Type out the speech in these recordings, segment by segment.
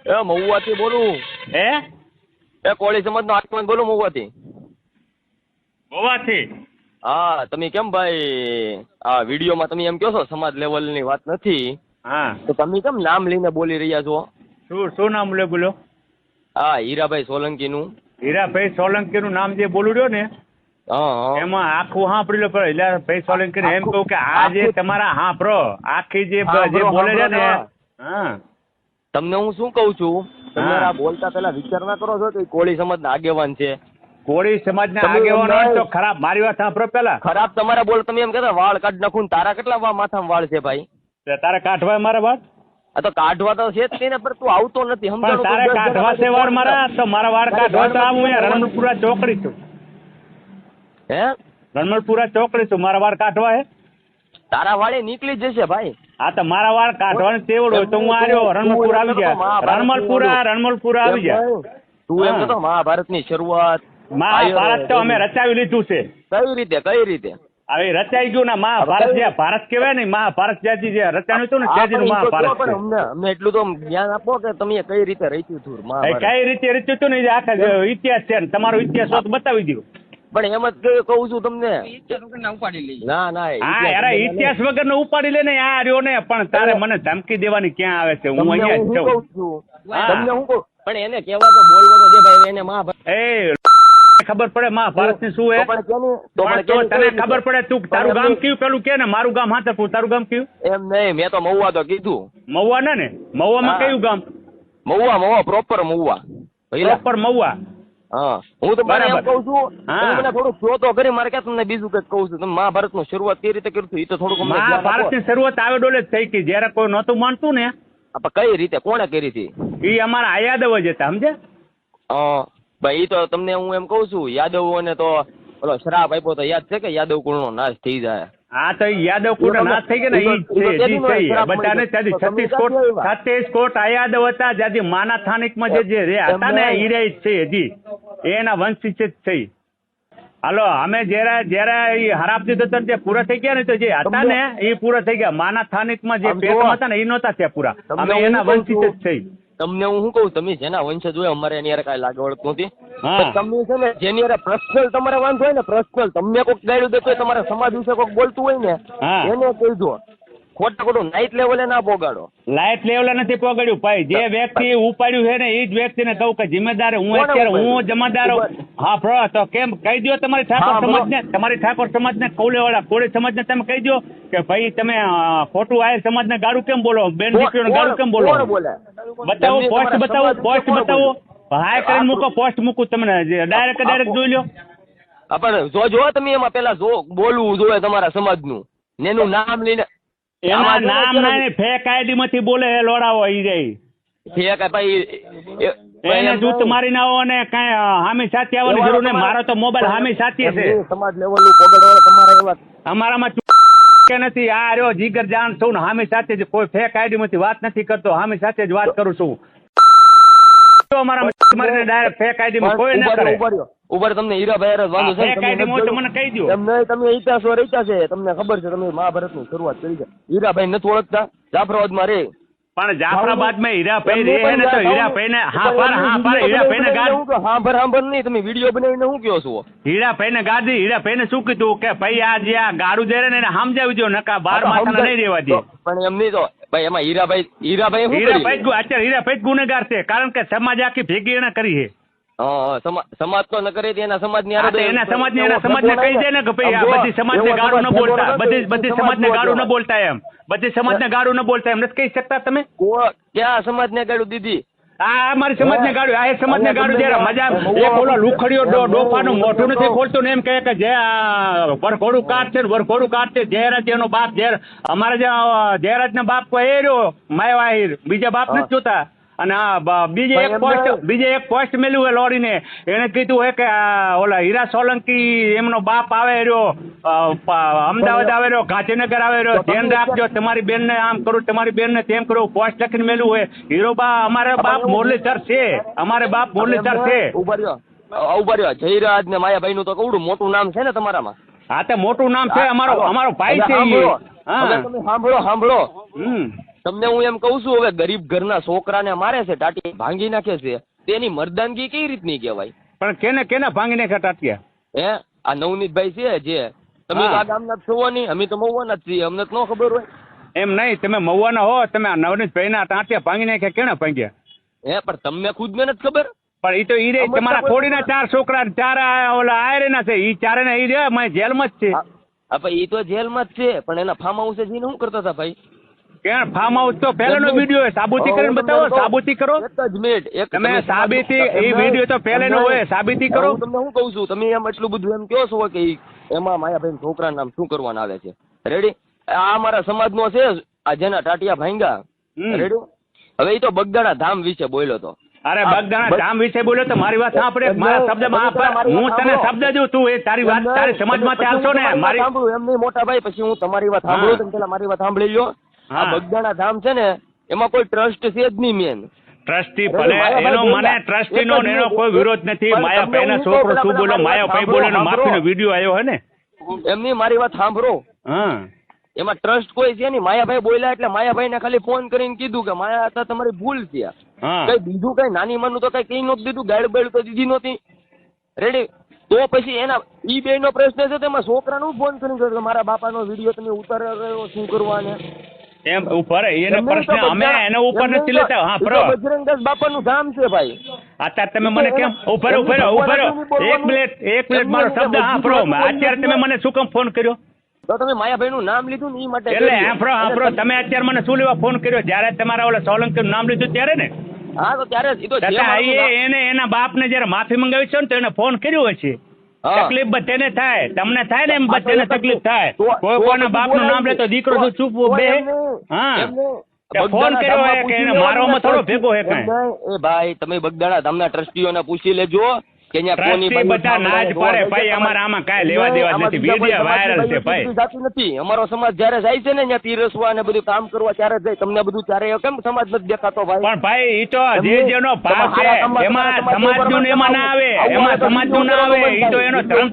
એ મહુવાથી બોલું. હે એ કોળી સમાજનો આત્મા બોલું મહુવાથી. ગોવાથી? હા તમે કેમ ભાઈ આ વિડીયોમાં તમે એમ કહો છો સમાજ લેવલની વાત નથી, હા તો તમે કેમ નામ લઈને બોલી રહ્યા છો? શું નામ લે બોલો? હા હીરાભાઈ સોલંકીનું. હીરાભાઈ સોલંકીનું નામ જે બોલું રહ્યો ને હા એમાં આખું સાંભળી લો. હીરાભાઈ સોલંકી એમ કહું કે આ જે તમારા સાંભળો આખી જે બોલે છે ને, હા તમને હું શું કહું છું, તમે આ બોલતા પેલા વિચાર ના કરો છો કે કોળી સમાજના આગેવાન છે. કોળી સમાજના આગેવાન હોય તો ખરાબ. મારી વાત સાંભળો પેલા. ખરાબ તમારા બોલ. તમે એમ કહેતા વાળ કાઢ નાખું ને તારા કેટલા માથામાં વાળ છે ભાઈ? તારે કાઢવા મારા વાત? આ તો કાઢવા તો છે જ નહીં ને, પણ તું આવતો નથી. પણ તારે કાઢવા છે વાળ મારા? તો મારા વાળ કાઢવા તો હું રણમલપુરા ચોકડી છું. હે રણમલપુરા ચોકડી છું. મારા વાળ કાઢવા હે? તારા વાળે નીકળી જશે ભાઈ. હા તો મારા વાળ કાઢવાનું તેવડ હોય તો હું આવ્યો રણમલપુરા આવી જાય. રણમલપુરા આવી જાય. તું એમ કહેતો મહાભારતની શરૂઆત મહાભારત તો અમે રચાવી લીધું છે. કઈ રીતે હવે રચાઈ ગયું ને મહાભારત જે ભારત કહેવાય ને, મહાભારત જ્યાંથી જે રચાયું હતું ને ત્યાંથી મહાભારત છે. અમને એટલું તો જ્ઞાન આપો કે તમે કઈ રીતે રચ્યું હતું મહાભારત. કઈ રીતે રચ્યું હતું ને એ આખા ઇતિહાસ છે ને, તમારો ઇતિહાસ હોત બતાવી દો. પણ એમ જ કહું છું તમને. ના હા યાર ઇતિહાસ વગર નો ઉપાડી લે ને આ રહ્યો ને. પણ તારે મને ધમકી દેવાની ક્યાં આવે છે? હું અહીંયા જ છું. તમને હું કહું, પણ એને કહેવા તો બોલવો તો દે ભાઈ. એને મહાભારત એ ખબર પડે મહાભારત ની શું હે? તને ખબર પડે? તું તારું ગામ કયું પેલું કે ને? મારું ગામ હાથરપુર. તારું ગામ કયું? એમ નહીં, મેં તો મહુવા તો કીધું. મહુવા ને? મહુવામાં કયું ગામ? મહુવા પ્રોપર મહુવા. પ્રોપર મહુવા. હા હું તો એમ કહું છું, મને થોડુંક શો તો કરી. મારે ક્યાં તમને બીજું કઈક કહું છું. તમે મહાભારત નું શરૂઆત કઈ રીતે કર્યું? એ તો થોડુંક. મહાભારત ની શરૂઆત આવે ડોલે થઈ હતી જયારે કોઈ નહોતું માનતું ને. કઈ રીતે કોણે કરી હતી? એ અમારા આ યાદવ જ હતા, સમજે? ભાઈ ઈ તો તમને હું એમ કહું છું, યાદવોને તો ઓલો શ્રાપ આપ્યો તો યાદ છે કે યાદવ કુળ નો નાશ થઈ જાય. હા તો યાદવ કુળ નો નાશ થઈ ગયો ને. બધાને 36 કોટ આ યાદવ હતા જ્યાંથી માના સ્થાનિકમાં જે હતા ને હીરે છે હજી એના વંશી જ થઈ. હાલો અમે જયારે હરાપ દીધો તો જે પૂરા થઈ ગયા ને, તો જે હતા ને એ પૂરા થઈ ગયા. માના સ્થાનિકમાં જે પેટમાં હતા ને એ નહોતા થયા પૂરા. અમે એના વંશી જ થઈ. તમને હું શું કહું, તમે જેના વંશજ હોય અમારે એની કઈ લાગે વળતું નથી. તમે છે ને જેની પર્સનલ તમારે વાંધો હોય ને, પર્સનલ તમને કોઈક ગાડ્યું દેતો હોય, તમારા સમાજ વિશે કોઈક બોલતું હોય ને, એને કહેજો. ખોટું નાઇટ લેવલે ના પોગાડો. લાઇટ લેવલે નથી પોગાડ્યું ભાઈ. જે વ્યક્તિ ઉપાડ્યું છે ને એ જ વ્યક્તિને કહું કે જિમ્મેદાર હું અત્યારે હું જમાદાર. હા પ્રો તો કેમ કહી દો તમારી ઠાકોર સમાજને, તમારી ઠાકોર સમાજને કોળીવાળા કોળી સમાજને તમે કહી દો કે ભાઈ તમે ખોટું આયર સમાજને ગાડું કેમ બોલો? બેન દીકરીઓને ગાડું કેમ બોલો? બતાવો પોસ્ટ, બતાવો પોસ્ટ, બતાવો. હાય કરીને મૂકો પોસ્ટ, મૂકું તમને ડાયરેક્ટ જોઈ લો. પણ જો તમે એમાં પેલા બોલવું જોઈએ તમારા સમાજનું ને એનું નામ લઈને. એના નામ ના ફેક આઈડી માંથી બોલે લોડાવો ઈ જાય. ફેક ભાઈ એને જૂત મારી ના આવો ને કઈ હામી સાથી આવવાની જરૂર નહીં. મારો તો મોબાઈલ હામી સાથી છે. સમાજ લેવલ નું પોગડવાળા તમારા એવા અમારામાં કે નથી. આ રહ્યો જીગર જાણ છું ને હામી સાથે જ કોઈ ફેક આઈડી માંથી વાત નથી કરતો. હામી સાથે જ વાત કરું છું. અમારા મારીને ડાયરેક્ટ ફેક આઈડી માં કોઈ ના કરે. ઉપર તમને હીરાભાઈ વાંધો છે? ફેક આઈડી માં તો મને કહી દો. એમ નહીં, તમે ઇતિહાસો રચ્યા છે, તમને ખબર છે. તમે મહાભારત ની શરૂઆત કરી છે. હીરાભાઈ નથી ઓળખતા? જાફરાબાદ માં રે. પણ જાફરાબાદ માં હીરાભાઈ રે ને તો હીરાભાઈ ને હીરાભાઈ ને ગાડી હાંભર નહીં. તમે વિડીયો બનાવીને શું કહો છો? હીરાભાઈ ને ગાડી હીરાભાઈ ને શું કીધું કે ભાઈ આ જે આ ગાડું જયારે ને એને સમજાવી દો, નકા બાર માથા નહીં રહેવા દે. પણ એમ નહીં તો ભાઈ એમાં હીરાભાઈ અત્યારે હીરાભાઈ ગુનેગાર છે, કારણ કે સમાજ આખી ભેગી એને કરી છે. સમાજ તો ન કરે એના સમાજ ની એના સમાજ ને કહી દે ને કે ભાઈ આ બધી સમાજ ને ગાડું ન બોલતા, બધી સમાજ ને ગાડું ન બોલતા એમ. બધી સમાજ ને ગાડું ન બોલતા એમ નથી કહી શકતા તમે? ક્યાં સમાજ ને ગાડું દીધી? આ અમારી સમાજ ને ગાડું, આ સમાજ ને ગાડું જયારે મજા એક ઓલો લુખડીઓ ડોફાનું મોઢું નથી ખોલતું ને એમ કહે કે જે વરઘોડું કાઢ છે, વરઘોડું કાઢ છે જયરાજ એનો બાપ. અમારે જે જયરાજ ના બાપ કોઈ એ રહ્યો માયવાહીર, બીજા બાપ નથી જોતા. અને બીજે એક પોસ્ટ મેલ્યું હોય લોડીને, એને કીધું હોય કે ઓલા હીરા સોલંકી એમનો બાપ આવે રહ્યો, અમદાવાદ આવે રહ્યો, ગાંધીનગર આવે રહ્યો, ધ્યાન રાખજો તમારી બેન ને આમ કરું, તમારી બેન ને તેમ કરું. પોસ્ટ લખીને મેલ્યું હોય. હીરો અમારે બાપ મુરલીધર છે, અમારે બાપ મુરલીધર છે. ઉભર્યો જયરાજ ને માયાભાઈ નું તો કવડું મોટું નામ છે ને તમારામાં? હા તો મોટું નામ છે. અમારો ભાઈ છે. સાંભળો. તમને હું એમ કહું છું, હવે ગરીબ ઘરના છોકરાને મારે છે, ટાટી ભાંગી નાખે છે, તેની મર્દાનગી કઈ રીતની કહેવાય? પણ કેને ભાંગી નાખ્યા ટાટિયા? હે આ નવનીતભાઈ છે જે, તમે તો આ ગામના જ છો નહીં, અમે તો મહુવાના જ છીએ, અમને તો ન ખબર હોય. એમ નહીં, તમે મહુવાના હો, તમે નવનીતભાઈના ટાટિયા ભાંગી નાખ્યા કેને ભાંગ્યા? હે પણ તમને ખુદ ને નથી ખબર? પણ ઈ તો ઈ રે તમારા કોડીના 4 છોકરા, 4 ઓલા આયરેના છે, ઈ ચારેના ઈ રે મેં જેલમાં જ છે. હા પણ ઈ તો જેલમાં જ છે, પણ એના ફાર્મ હાઉસે જઈને શું કરતા હતા ભાઈ? ક્યાં ફાર્મ હાઉસ? તો પહેલાનો વિડિયો છે, સાબુતી કરીને બતાવો, સાબુતી કરો. એક જ મિનિટ, તમે સાબિતી, એ વિડિયો તો પહેલાનો હોય, સાબિતી કરો. હું તમને શું કહું છું, તમે એમ એટલું બધું એમ કહો છો કે એમાં માયાભાઈ છોકરા નામ શું કરવાનું આવે છે? રેડી? આ અમારા સમાજનો છે, આ જેના ટાટિયા ભાંગ્યા. રેડી? હવે ઈ તો બગદાણા ધામ વિશે બોલ્યો તો. અરે બગદાણા ધામ વિશે બોલ્યો તો મારી વાત સાંભળે, મારા શબ્દમાં હું તને શબ્દ દઉં, તું એ તારી વાત તારી સમાજમાં ચાલશો ને મારી. એમ નહીં મોટા ભાઈ, પછી હું તમારી વાત સાંભળું, તમે પેલા મારી વાત સાંભળી લો. આ બગદાણા ધામ છે ને, એમાં કોઈ ટ્રસ્ટ છે જ નહીં મેન. ટ્રસ્ટી ભલે એનો મને ટ્રસ્ટીનો એનો કોઈ વિરોધ નથી. માયાભાઈના છોકરો શું બોલો, માયાભાઈ બોલે ને માફીનો વિડિયો આવ્યો હે ને. એમની મારી વાત સાંભળો. હા, એમાં ટ્રસ્ટ કોઈ છે નહીં. માયાભાઈ બોલ્યા એટલે માયાભાઈને ખાલી ફોન કરીને કીધું કે માયા તો તમારી ભૂલ છે. કઈ બીજું કઈ નાની માનું તો કઈ કઈ નહોતું દીધું, ગાડ બેડ તો દીધી નહોતી. રેડી? તો પછી એના ઈ બે નો પ્રશ્ન છે, તેમાં છોકરાનું ફોન કરીને કહ્યું મારા બાપાનો વિડીયો તમે ઉતારી રહ્યો, શું કરવાને એમ ઉપર એનો પ્રશ્ન અમે એનો ઉપર નથી લેતા. હા પ્રો બજરંગદાસ બાપાનું ધામ છે ભાઈ. અત્યારે તમે મને કેમ ઉપર એક મિનિટ મારો શબ્દ. હા પ્રો અત્યારે તમે મને શું કામ ફોન કર્યો? તો તમે માયાભાઈ નું નામ લીધું ને ઈ માટે. એટલે હા પ્રો તમે અત્યારે મને શું લેવા ફોન કર્યો? જયારે તમારા ઓલા સોલંકી નામ લીધું ત્યારે ને. હા તો ત્યારે એને એના બાપને જયારે માફી મંગાવી છે ને તો એને ફોન કર્યો હશે. તકલીફ બધાને થાય, તમને થાય ને એમ બધાને તકલીફ થાય. કોઈ કોઈના બાપનું નામ લે તો દીકરો શું ચૂપ બે? હા ફોન કર્યો હોય કે એને મારવામાં થોડો ભેગો હે કાંઈ? એ ભાઈ તમે બગદાણા ધામના ટ્રસ્ટીઓને પૂછી લેજો કે ટ્રસ્ટી બધા ના જ પાડે ભાઈ. અમારા આમાં કાંઈ લેવા દેવા નથી, વિડિયો વાયરલ છે ભાઈ. જાતી નથી. અમારો સમાજ જયારે જાય છે ને ત્યાં પીરસવા ને બધું કામ કરવા ત્યારે જાય. તમને બધું ત્યારે કેમ સમાજ નથી દેખાતો ભાઈ? પણ ભાઈ ઈ તો જે જેનો ભાગ છે એમાં સમાજનું એમાં ના આવે, એમાં સમાજનું ના આવે. ઈ તો એનો ધર્મ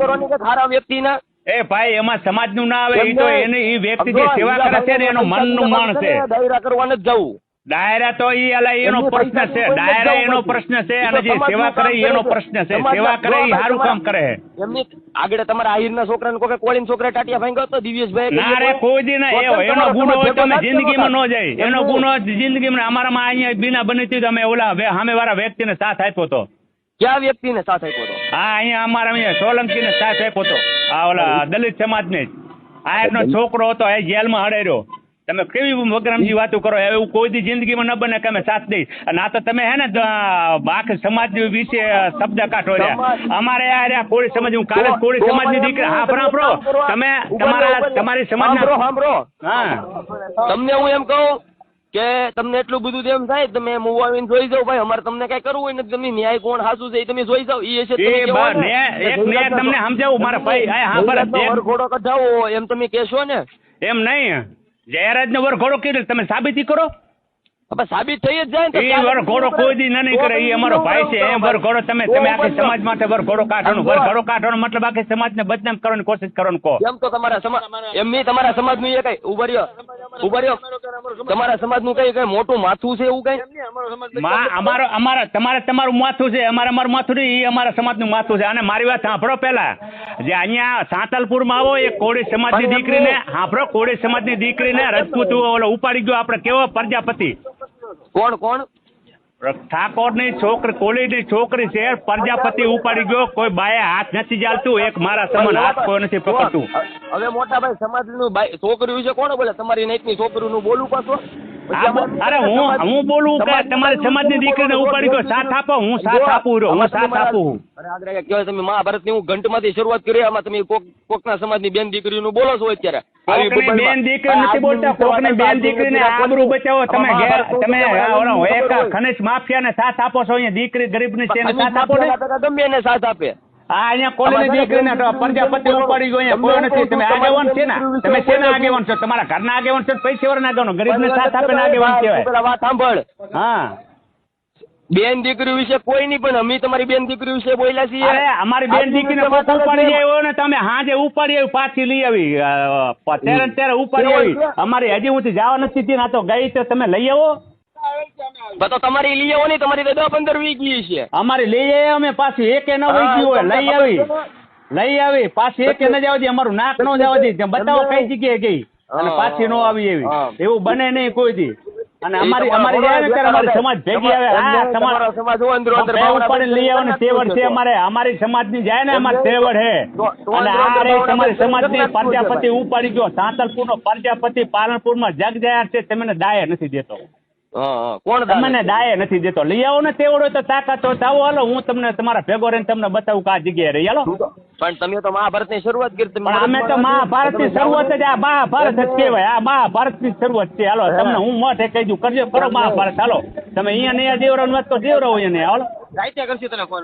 સારા વ્યક્તિના એ ભાઈ એમાં સમાજનું ના આવે. ઈ તો એને ઈ વ્યક્તિ જે સેવા કરે છે ને એનો મનનું માણ છે. દાયરા કરવાને જ જવું. દાયરા તો ઈ અલા એનો પ્રશ્ન છે, દાયરા એનો પ્રશ્ન છે, અને જે સેવા કરે એનો પ્રશ્ન છે. સેવા કરે ઈ સારું કામ કરે. એમની આગળ તમારા આહિરના છોકરાને કોઈ કોળીન છોકરા ટાટિયા ભાંગ્યો તો દિવ્યેશભાઈ ના રે કોઈ દી ના. એનો ગુનો હોય તો જિંદગીમાં ન જાય. એનો ગુનો જિંદગીમાં અમારામાં અહીંયા બીના બની હતી તો અમે ઓલા સામે વાળા વ્યક્તિને સાથ આપ્યો હતો. ક્યાં વ્યક્તિને સાથ આપ્યો હતો? હા અહીંયા અમારા અહીંયા સોલંકીને સાથ આપ્યો હતો. આ ઓલા દલિત સમાજને જ. આયરનો છોકરો હતો એ જેલમાં હડાર્યો. તમે કેવી વગરામજી વાતો કરો? એવું કોઈ દી જિંદગીમાં ન બને કે અમે સાથ દઈ. અને આ તો તમે હે ને આખી સમાજ વિશે શબ્દ કાઢો રહ્યા. અમારે આ કોળી સમાજ, હું કાલે કોળી સમાજની દીકરી. હા સાંભળો તમે તમારી સમાજના હા તમને હું એમ કહું કે તમને એટલું બધું એમ થાય તમે મૂવ આવીને જોઈ જાવ ભાઈ. અમારે તમને કઈ કરવું હોય ને તમે ન્યાય કોણ સાચું છે એ તમે જોઈ જાવ. એ છે તમને સમજાવું મારા ભાઈ. હા બરાબર વરઘોડો કઢાવો એમ તમે કહેશો ને? એમ નહીં, જયરાજ નો વરઘોડો કીધું તમે સાબિતી કરો. સાબિત થઈ જ જાય ને. એ વરઘોડો કોઈ દી નહીં કરે. એ અમારો ભાઈ છે. એમ વરઘોડો તમે આખી સમાજ માટે વરઘોડો કાઢવાનો મતલબ આખી સમાજને બદનામ કરવાની કોશિશ કરવાનો કહો. એમ તો તમારા સમાજ એમની તમારા સમાજનું એ કઈ ઉભા રહ્યો તમારા સમાજનું કઈ મોટું માથું છે એવું કઈ? તમારું માથું છે, અમારું માથું નહીં. એ અમારા સમાજનું માથું છે. અને મારી વાત સાંભળો પેલા. જે અહીંયા સાંતલપુરમાં આવો એ કોળી સમાજની દીકરીને સાંભળો. કોળી સમાજની દીકરીને રજપૂત ઓલો ઉપાડી ગયો આપણે કેવો પ્રજાપતિ. કોણ ઠાકોરની છોકરી, કોળીની છોકરી છે, પ્રજાપતિ ઉપાડી ગયો. કોઈ બાએ હાથ નથી ચાલતું. એક મારા સમાન હાથ કોઈ નથી પકડતું. હવે મોટા ભાઈ સમાજનું છોકરી વિશે કોણ બોલે? તમારી નાઈટની છોકરીનું બોલું પાછો. અરે હું બોલું કે તમારી સમાજની દીકરીને ઉપાડી ગયો. સાથ આપો. હું સાથ આપું રહ્યો. હું સાથ આપું. અરે આગળ કહેવાય તમે મહાભારતની હું ઘંટમાંથી શરૂઆત કરી. આમાં તમે કોકના સમાજની બેન દીકરીનું બોલો છો અત્યારે. બેન દીકરી નથી બોલતા. કોકની બેન દીકરીને આબરૂ બચાવો. તમે એક ખનિજ માફિયાને સાથ આપો છો. અહીંયા દીકરી ગરીબની છે સાથ આપો ને. ગમે એને સાથ આપે. હા અહીંયા કોલેજની દીકરીને પ્રજાપતિ ઉપાડી ગયો. અહીંયા કોઈ નથી. તમે આગેવાન છે ને? તમે શેના આગેવાન છો? તમારા ઘરના આગેવાન છો? પૈસા વાળા આગેવાન? ગરીબને સાથ આપે ને આગેવાન કહેવાય. વાત સાંભળ. હા બેન દીકરી વિશે કોઈ નહીં, પણ અમે તમારી બેન દીકરી વિશે બોલ્યા છીએ. અરે અમારી બેન દીકરીને પાછું ઉપાડી આવ્યો ને તમે હાજે ઉપાડી આવી પાછી લઈ આવી ત્યારે ઉપાડી આવી. અમારી હજી હું જવા નથી દીધી ના તો ગઈ તો તમે લઈ આવો. તો તમારી લઈ આવો નહીં, તમારી 10-15 વી ગઈ છે. અમારી લઈ આવી અમે પાછી એકે ન વહી ગઈ હોય લઈ આવી પાછી એકે ન જવા દી, અમારું નાક ન જવા દી. બતાવો કઈ જગ્યાએ ગઈ અને પાછી નો આવી એવી, એવું બને નહીં કોઈ દી. અને અમારી જાય ને ત્યારે અમારી સમાજ ભેગી આવે. આ સમાજ ઉપાડી લઈ આવે ને તેવડ છે અમારે. અમારી સમાજ ની જાય ને અમારે તેવડ હે. અને આ રે તમારી સમાજ ની પ્રજાપતિ ઉપાડી ગયો, સાંતલપુર નો પ્રજાપતિ પાલનપુર માં જગજાહેર છે, તમને દાય નથી દેતો. કોણ તમને દાય નથી દેતો. લઈ આવો ને તેવડ હોય તો તાકાત હોય તો આવો, હાલો હું તમને તમારા ભેગો રહીને તમને બતાવું કે આ જગ્યાએ રહી. હાલો. પણ તમે તો મહાભારત ની શરૂઆત કરી. અમે તો મહાભારત ની શરૂઆત જ આ મહાભારત જ કહેવાય. આ મહાભારત ની શરૂઆત છે. હાલો તમને હું મોઢે કહી દઉં, કરજો કરો મહાભારત. હાલો તમે અહીંયા ને દેવરાવ વાત તો દેવરાવ અહીંયા ને. હાલો કરશું તને ફોન.